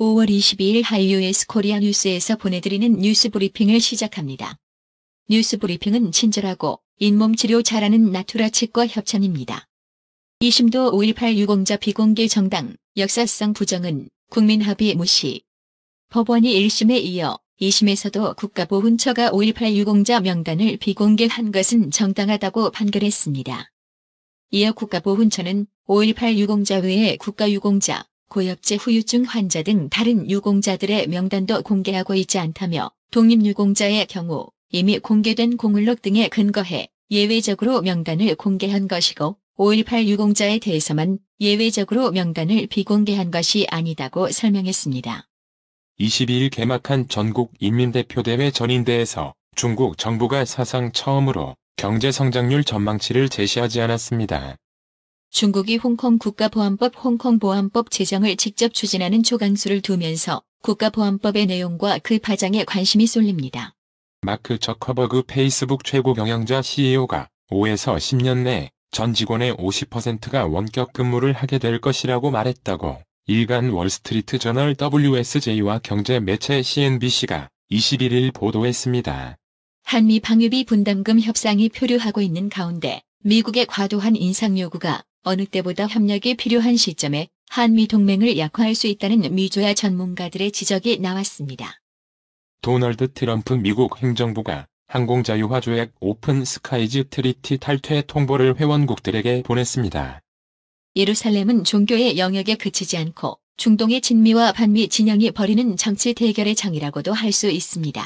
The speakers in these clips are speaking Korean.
5월 22일 하이유에스 코리아 뉴스에서 보내드리는 뉴스 브리핑을 시작합니다. 뉴스 브리핑은 친절하고 잇몸 치료 잘하는 나투라 치과 협찬입니다. 2심도 5.18 유공자 비공개 정당 역사성 부정은 국민 합의 무시. 법원이 1심에 이어 2심에서도 국가보훈처가 5.18 유공자 명단을 비공개한 것은 정당하다고 판결했습니다. 이어 국가보훈처는 5.18 유공자 외에 국가유공자, 고엽제 후유증 환자 등 다른 유공자들의 명단도 공개하고 있지 않다며 독립유공자의 경우 이미 공개된 공을록 등에 근거해 예외적으로 명단을 공개한 것이고 5.18 유공자에 대해서만 예외적으로 명단을 비공개한 것이 아니다고 설명했습니다. 22일 개막한 전국인민대표대회 전인대에서 중국 정부가 사상 처음으로 경제성장률 전망치를 제시하지 않았습니다. 중국이 홍콩 국가보안법 홍콩보안법 제정을 직접 추진하는 조강수를 두면서 국가보안법의 내용과 그 파장에 관심이 쏠립니다. 마크 저커버그 페이스북 최고 경영자 CEO가 5에서 10년 내 전 직원의 50%가 원격 근무를 하게 될 것이라고 말했다고 일간 월스트리트 저널 WSJ와 경제 매체 CNBC가 21일 보도했습니다. 한미 방위비 분담금 협상이 표류하고 있는 가운데 미국의 과도한 인상 요구가 어느 때보다 협력이 필요한 시점에 한미 동맹을 약화할 수 있다는 미조야 전문가들의 지적이 나왔습니다. 도널드 트럼프 미국 행정부가 항공자유화 조약 오픈 스카이즈 트리티 탈퇴 통보를 회원국들에게 보냈습니다. 예루살렘은 종교의 영역에 그치지 않고 중동의 친미와 반미 진영이 벌이는 정치 대결의 장이라고도 할 수 있습니다.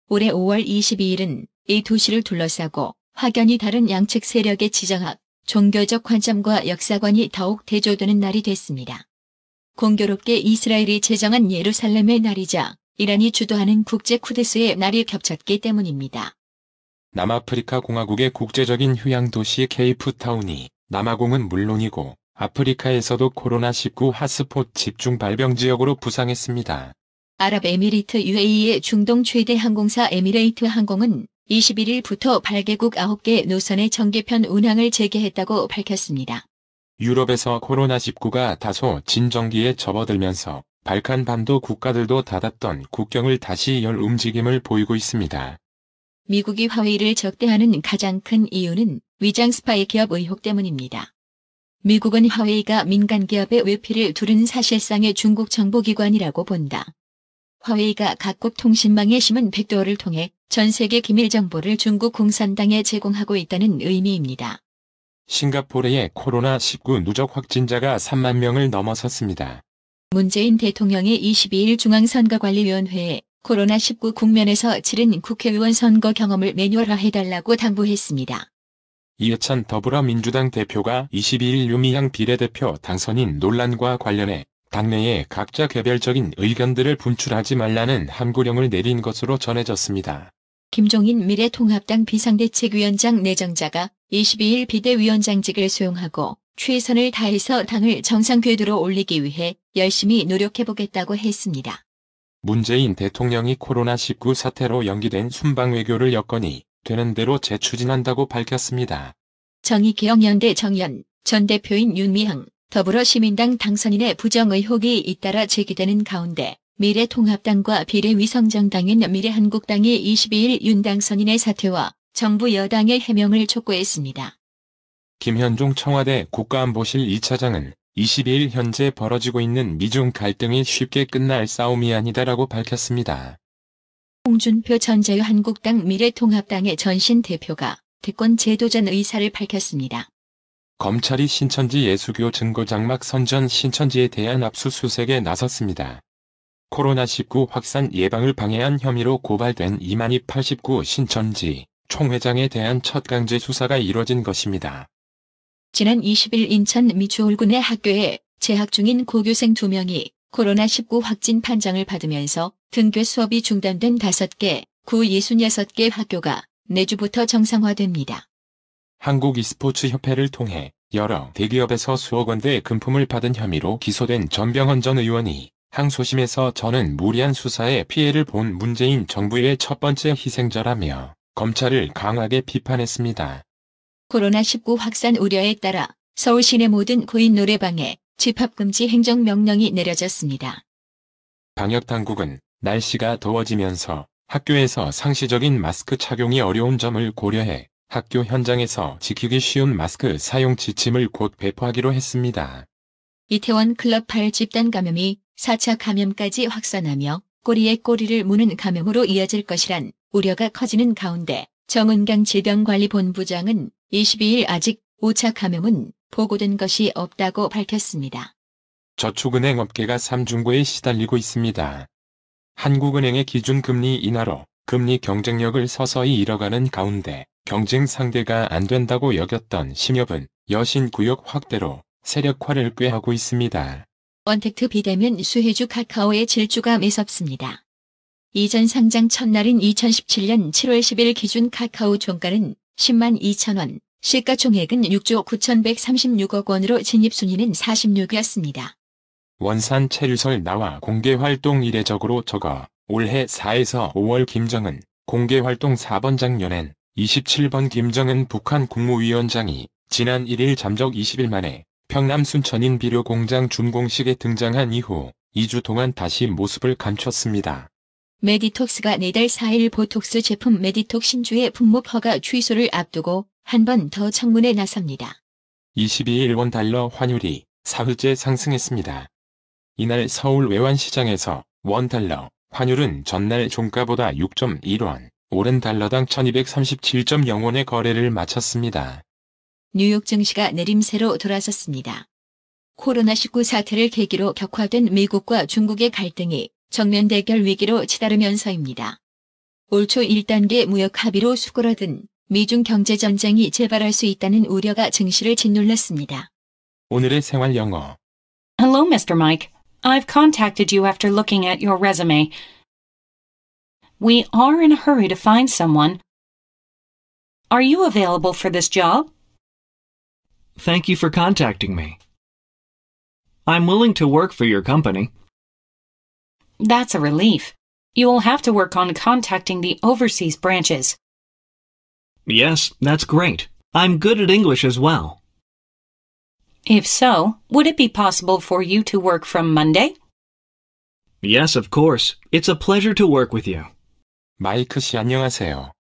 올해 5월 22일은 이 도시를 둘러싸고 확연히 다른 양측 세력의 지정학, 종교적 관점과 역사관이 더욱 대조되는 날이 됐습니다. 공교롭게 이스라엘이 제정한 예루살렘의 날이자 이란이 주도하는 국제 쿠데스의 날이 겹쳤기 때문입니다. 남아프리카 공화국의 국제적인 휴양도시 케이프타운이 남아공은 물론이고 아프리카에서도 코로나19 핫스폿 집중 발병 지역으로 부상했습니다. 아랍에미리트 UAE의 중동 최대 항공사 에미레이트 항공은 21일부터 8개국 9개 노선의 정기편 운항을 재개했다고 밝혔습니다. 유럽에서 코로나19가 다소 진정기에 접어들면서 발칸반도 국가들도 닫았던 국경을 다시 열 움직임을 보이고 있습니다. 미국이 화웨이를 적대하는 가장 큰 이유는 위장 스파이 기업 의혹 때문입니다. 미국은 화웨이가 민간 기업의 외피를 두른 사실상의 중국 정보기관이라고 본다. 화웨이가 각국 통신망의 심은 백도어를 통해 전 세계 기밀 정보를 중국 공산당에 제공하고 있다는 의미입니다. 싱가포르의 코로나19 누적 확진자가 3만 명을 넘어섰습니다. 문재인 대통령이 22일 중앙선거관리위원회에 코로나19 국면에서 치른 국회의원 선거 경험을 매뉴얼화해달라고 당부했습니다. 이해찬 더불어민주당 대표가 22일 유미향 비례대표 당선인 논란과 관련해 당내에 각자 개별적인 의견들을 분출하지 말라는 함구령을 내린 것으로 전해졌습니다. 김종인 미래통합당 비상대책위원장 내정자가 22일 비대위원장직을 수용하고 최선을 다해서 당을 정상 궤도로 올리기 위해 열심히 노력해보겠다고 했습니다. 문재인 대통령이 코로나19 사태로 연기된 순방외교를 여건이 되는 대로 재추진한다고 밝혔습니다. 정의개혁연대 정연 전 대표인 윤미향 더불어시민당 당선인의 부정 의혹이 잇따라 제기되는 가운데 미래통합당과 비례위성정당인 미래한국당이 22일 윤 당선인의 사퇴와 정부 여당의 해명을 촉구했습니다. 김현종 청와대 국가안보실 2차장은 22일 현재 벌어지고 있는 미중 갈등이 쉽게 끝날 싸움이 아니다라고 밝혔습니다. 홍준표 전 자유한국당 미래통합당의 전신 대표가 대권 재도전 의사를 밝혔습니다. 검찰이 신천지 예수교 증거장막 선전 신천지에 대한 압수수색에 나섰습니다. 코로나19 확산 예방을 방해한 혐의로 고발된 이만희 89 신천지 총회장에 대한 첫 강제 수사가 이뤄진 것입니다. 지난 20일 인천 미추홀군의 학교에 재학 중인 고교생 2명이 코로나19 확진 판정을 받으면서 등교 수업이 중단된 5개, 구 66개 학교가 내주부터 정상화됩니다. 한국 e스포츠협회를 통해 여러 대기업에서 수억 원대의 금품을 받은 혐의로 기소된 전병헌 전 의원이 항소심에서 저는 무리한 수사에 피해를 본 문재인 정부의 첫 번째 희생자라며 검찰을 강하게 비판했습니다. 코로나19 확산 우려에 따라 서울 시내 모든 고인 노래방에 집합금지 행정명령이 내려졌습니다. 방역당국은 날씨가 더워지면서 학교에서 상시적인 마스크 착용이 어려운 점을 고려해 학교 현장에서 지키기 쉬운 마스크 사용 지침을 곧 배포하기로 했습니다. 이태원 클럽 8집단 감염이 4차 감염까지 확산하며 꼬리에 꼬리를 무는 감염으로 이어질 것이란 우려가 커지는 가운데 정은경 질병관리본부장은 22일 아직 5차 감염은 보고된 것이 없다고 밝혔습니다. 저축은행 업계가 삼중고에 시달리고 있습니다. 한국은행의 기준금리 인하로 금리 경쟁력을 서서히 잃어가는 가운데 경쟁 상대가 안 된다고 여겼던 신협은 여신구역 확대로 세력화를 꾀하고 있습니다. 원택트 비대면 수혜주 카카오의 질주가 매섭습니다. 이전 상장 첫날인 2017년 7월 10일 기준 카카오 종가는 10만 2천 원, 시가총액은 6조 9,136억 원으로 진입순위는 46위였습니다. 원산 체류설 나와 공개활동 이례적으로 적어 올해 4에서 5월 김정은 공개활동 4번 작년엔 27번 김정은 북한 국무위원장이 지난 1일 잠적 20일 만에 평남 순천인 비료공장 준공식에 등장한 이후 2주 동안 다시 모습을 감췄습니다. 메디톡스가 내달 4일 보톡스 제품 메디톡 신주의 품목 허가 취소를 앞두고 한 번 더 청문에 나섭니다. 22일 원달러 환율이 사흘째 상승했습니다. 이날 서울 외환시장에서 원달러 환율은 전날 종가보다 6.1원, 오른 달러당 1237.0원의 거래를 마쳤습니다. 뉴욕 증시가 내림세로 돌아섰습니다. 코로나19 사태를 계기로 격화된 미국과 중국의 갈등이 정면 대결 위기로 치달으면서입니다. 올 초 1단계 무역 합의로 수그러든 미중 경제전쟁이 재발할 수 있다는 우려가 증시를 짓눌렀습니다. 오늘의 생활 영어. Hello, Mr. Mike. I've contacted you after looking at your resume. We are in a hurry to find someone. Are you available for this job? Thank you for contacting me. I'm willing to work for your company. That's a relief. You will have to work on contacting the overseas branches. Yes, that's great. I'm good at English as well. If so, would it be possible for you to work from Monday? Yes, of course. It's a pleasure to work with you. 마이크 씨 안녕하세요.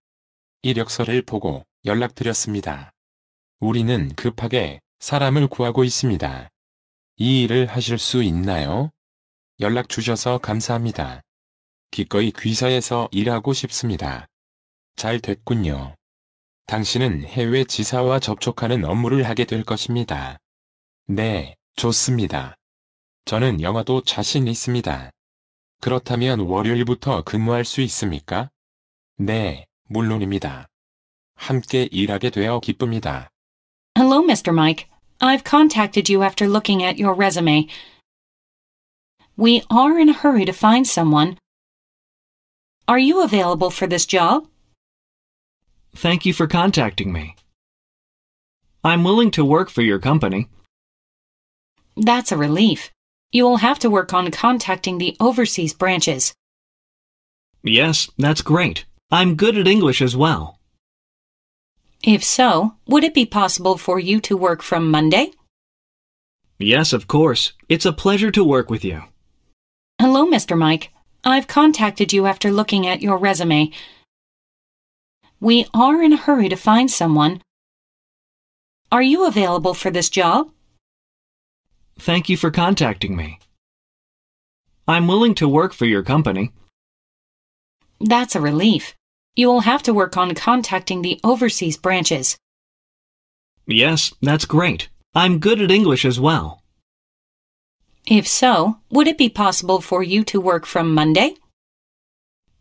이력서를 보고 연락드렸습니다. 우리는 급하게 사람을 구하고 있습니다. 이 일을 하실 수 있나요? 연락 주셔서 감사합니다. 기꺼이 귀사에서 일하고 싶습니다. 잘 됐군요. 당신은 해외 지사와 접촉하는 업무를 하게 될 것입니다. 네, 좋습니다. 저는 영어도 자신 있습니다. 그렇다면 월요일부터 근무할 수 있습니까? 네, 물론입니다. 함께 일하게 되어 기쁩니다. Hello, Mr. Mike. I've contacted you after looking at your resume. We are in a hurry to find someone. Are you available for this job? Thank you for contacting me. I'm willing to work for your company. That's a relief. You will have to work on contacting the overseas branches. Yes, that's great. I'm good at English as well. If so, would it be possible for you to work from Monday? Yes, of course. It's a pleasure to work with you. Hello, Mr. Mike. I've contacted you after looking at your resume. We are in a hurry to find someone. Are you available for this job? Thank you for contacting me. I'm willing to work for your company. That's a relief. You will have to work on contacting the overseas branches. Yes, that's great. I'm good at English as well. If so, would it be possible for you to work from Monday?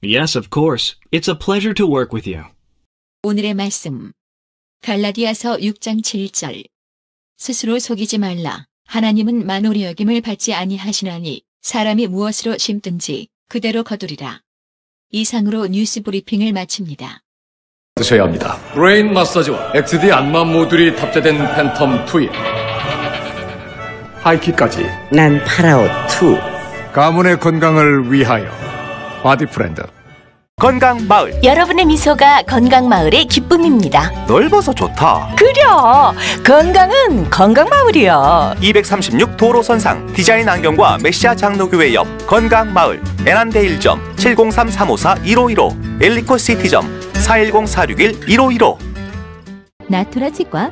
Yes, of course. It's a pleasure to work with you. 오늘의 말씀. 갈라디아서 6장 7절. 스스로 속이지 말라. 하나님은 만홀의 여김을 받지 아니하시나니 사람이 무엇으로 심든지 그대로 거두리라. 이상으로 뉴스 브리핑을 마칩니다. 드셔야 합니다. 브레인 마사지와 XD 안마 모듈이 탑재된 팬텀 2에 하이킥까지 난 파라오 2. 가문의 건강을 위하여 바디 프렌드 건강마을. 여러분의 미소가 건강마을의 기쁨입니다. 넓어서 좋다. 그려! 건강은 건강마을이야. 236 도로선상 디자인 안경과 메시아 장로교회 옆 건강마을. 애난데일점 703-354-1515 엘리코시티점 410-461-1515. 나투라 치과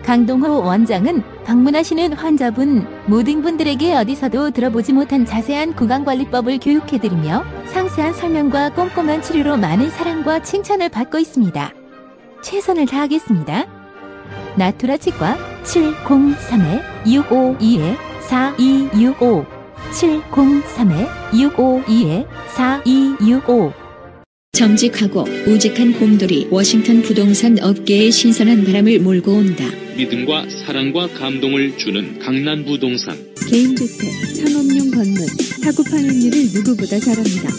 강동호 원장은 방문하시는 환자분 모든 분들에게 어디서도 들어보지 못한 자세한 구강관리법을 교육해드리며 상세한 설명과 꼼꼼한 치료로 많은 사랑과 칭찬을 받고 있습니다. 최선을 다하겠습니다. 나투라 치과 703-652-4265 703-652-4265 정직하고 우직한 곰돌이 워싱턴 부동산 업계에 신선한 바람을 몰고 온다. 믿음과 사랑과 감동을 주는 강남 부동산. 개인주택, 상업용 건물, 사고 판매율을 누구보다 잘합니다.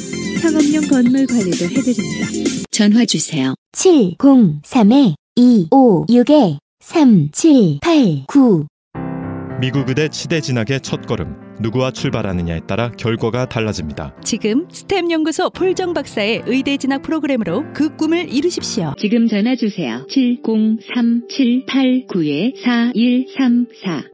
상업용 건물 관리도 해드립니다. 전화 주세요. 703-256-3789 미국 의대 치대 진학의 첫걸음. 누구와 출발하느냐에 따라 결과가 달라집니다. 지금 스템 연구소 폴정 박사의 의대 진학 프로그램으로 그 꿈을 이루십시오. 지금 전화 주세요. 703-789-4134